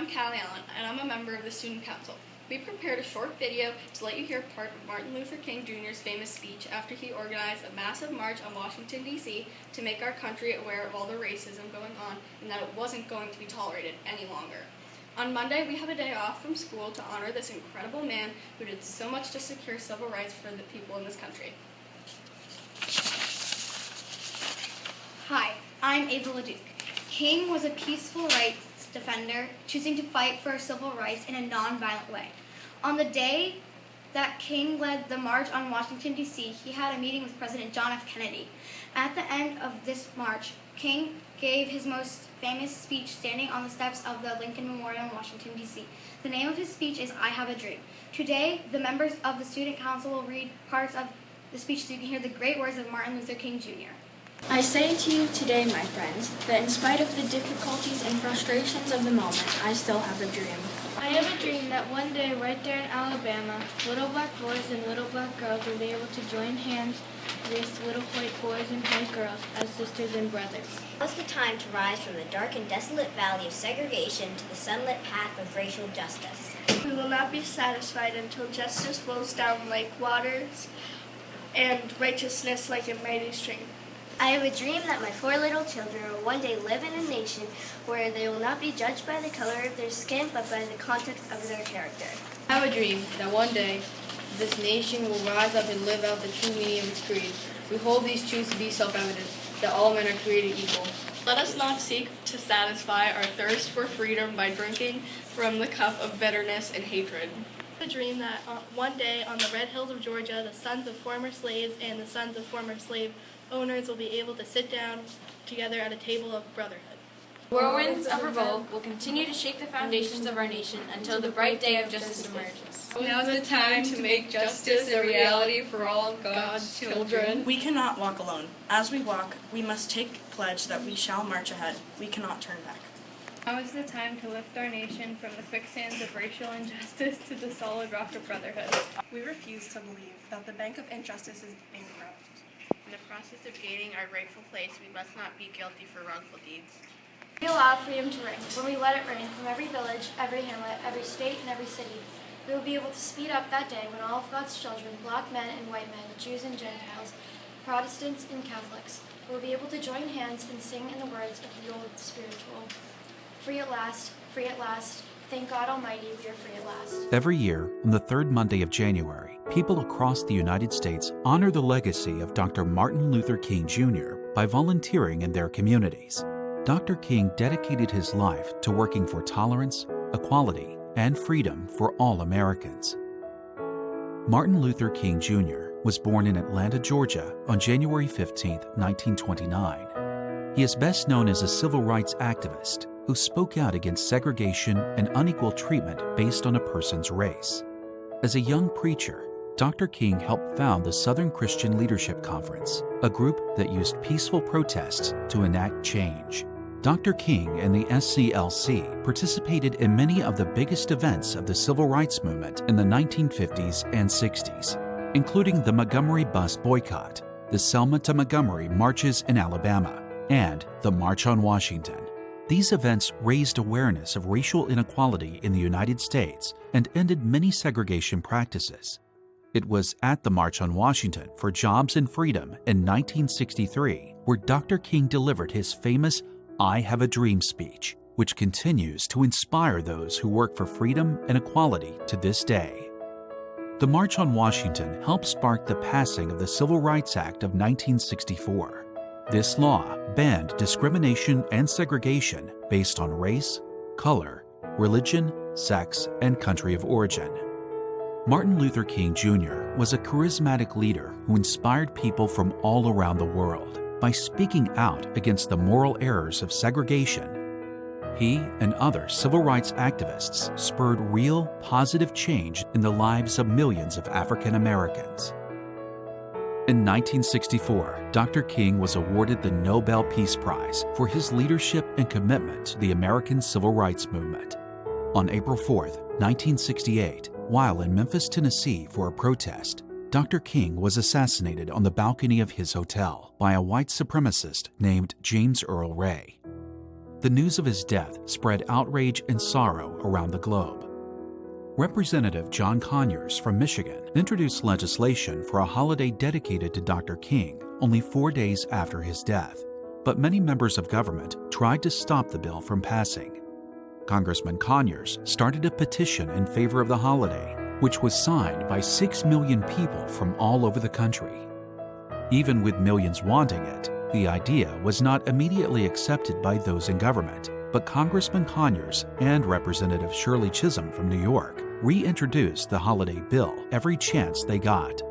I'm Callie Allen, and I'm a member of the Student Council. We prepared a short video to let you hear part of Martin Luther King Jr.'s famous speech after he organized a massive march on Washington, D.C. to make our country aware of all the racism going on and that it wasn't going to be tolerated any longer. On Monday, we have a day off from school to honor this incredible man who did so much to secure civil rights for the people in this country. Hi, I'm Ava LeDuc. King was a peaceful rights defender, choosing to fight for civil rights in a non-violent way. On the day that King led the march on Washington, D.C., he had a meeting with President John F. Kennedy. At the end of this march, King gave his most famous speech standing on the steps of the Lincoln Memorial in Washington, D.C. The name of his speech is I Have a Dream. Today, the members of the Student Council will read parts of the speech so you can hear the great words of Martin Luther King Jr. I say to you today, my friends, that in spite of the difficulties and frustrations of the moment, I still have a dream. I have a dream that one day, right there in Alabama, little black boys and little black girls will be able to join hands with little white boys and white girls as sisters and brothers. Now's the time to rise from the dark and desolate valley of segregation to the sunlit path of racial justice. We will not be satisfied until justice flows down like waters and righteousness like a mighty stream. I have a dream that my 4 little children will one day live in a nation where they will not be judged by the color of their skin, but by the content of their character. I have a dream that one day this nation will rise up and live out the true meaning of its creed. We hold these truths to be self-evident, that all men are created equal. Let us not seek to satisfy our thirst for freedom by drinking from the cup of bitterness and hatred. A dream that one day on the red hills of Georgia, the sons of former slaves and the sons of former slave owners will be able to sit down together at a table of brotherhood. Whirlwinds of revolt will continue to shake the foundations of our nation until the bright day of justice emerges. Now is the time to make justice a reality for all God's children. We cannot walk alone. As we walk, we must take pledge that we shall march ahead. We cannot turn back. Now is the time to lift our nation from the quicksands of racial injustice to the solid rock of brotherhood. We refuse to believe that the bank of injustice is bankrupt. In the process of gaining our rightful place, we must not be guilty for wrongful deeds. We allow freedom to ring. When we let it ring from every village, every hamlet, every state, and every city, we will be able to speed up that day when all of God's children, black men and white men, Jews and Gentiles, Protestants and Catholics, will be able to join hands and sing in the words of the old spiritual. Free at last, thank God Almighty, we are free at last. Every year, on the third Monday of January, people across the United States honor the legacy of Dr. Martin Luther King Jr. by volunteering in their communities. Dr. King dedicated his life to working for tolerance, equality, and freedom for all Americans. Martin Luther King Jr. was born in Atlanta, Georgia on January 15, 1929. He is best known as a civil rights activist who spoke out against segregation and unequal treatment based on a person's race. As a young preacher, Dr. King helped found the Southern Christian Leadership Conference, a group that used peaceful protests to enact change. Dr. King and the SCLC participated in many of the biggest events of the civil rights movement in the 1950s and 60s, including the Montgomery bus boycott, the Selma to Montgomery marches in Alabama, and the March on Washington. These events raised awareness of racial inequality in the United States and ended many segregation practices. It was at the March on Washington for Jobs and Freedom in 1963 where Dr. King delivered his famous I Have a Dream speech, which continues to inspire those who work for freedom and equality to this day. The March on Washington helped spark the passing of the Civil Rights Act of 1964. This law banned discrimination and segregation based on race, color, religion, sex, and country of origin. Martin Luther King Jr. was a charismatic leader who inspired people from all around the world by speaking out against the moral errors of segregation. He and other civil rights activists spurred real, positive change in the lives of millions of African Americans. In 1964, Dr. King was awarded the Nobel Peace Prize for his leadership and commitment to the American civil rights movement. On April 4, 1968, while in Memphis, Tennessee for a protest, Dr. King was assassinated on the balcony of his hotel by a white supremacist named James Earl Ray. the news of his death spread outrage and sorrow around the globe. Representative John Conyers from Michigan introduced legislation for a holiday dedicated to Dr. King only 4 days after his death, but many members of government tried to stop the bill from passing. Congressman Conyers started a petition in favor of the holiday, which was signed by 6 million people from all over the country. Even with millions wanting it, the idea was not immediately accepted by those in government, but Congressman Conyers and Representative Shirley Chisholm from New York reintroduced the holiday bill every chance they got.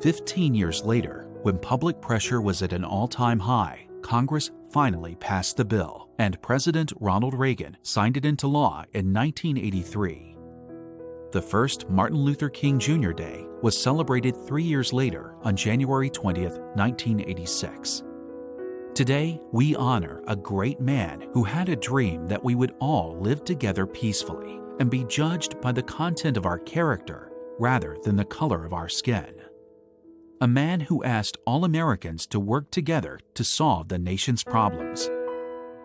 15 years later, when public pressure was at an all-time high, Congress finally passed the bill, and President Ronald Reagan signed it into law in 1983. The first Martin Luther King Jr. Day was celebrated 3 years later on January 20th, 1986. Today, we honor a great man who had a dream that we would all live together peacefully and be judged by the content of our character rather than the color of our skin. A man who asked all Americans to work together to solve the nation's problems.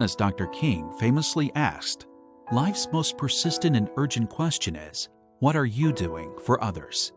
As Dr. King famously asked, life's most persistent and urgent question is, what are you doing for others?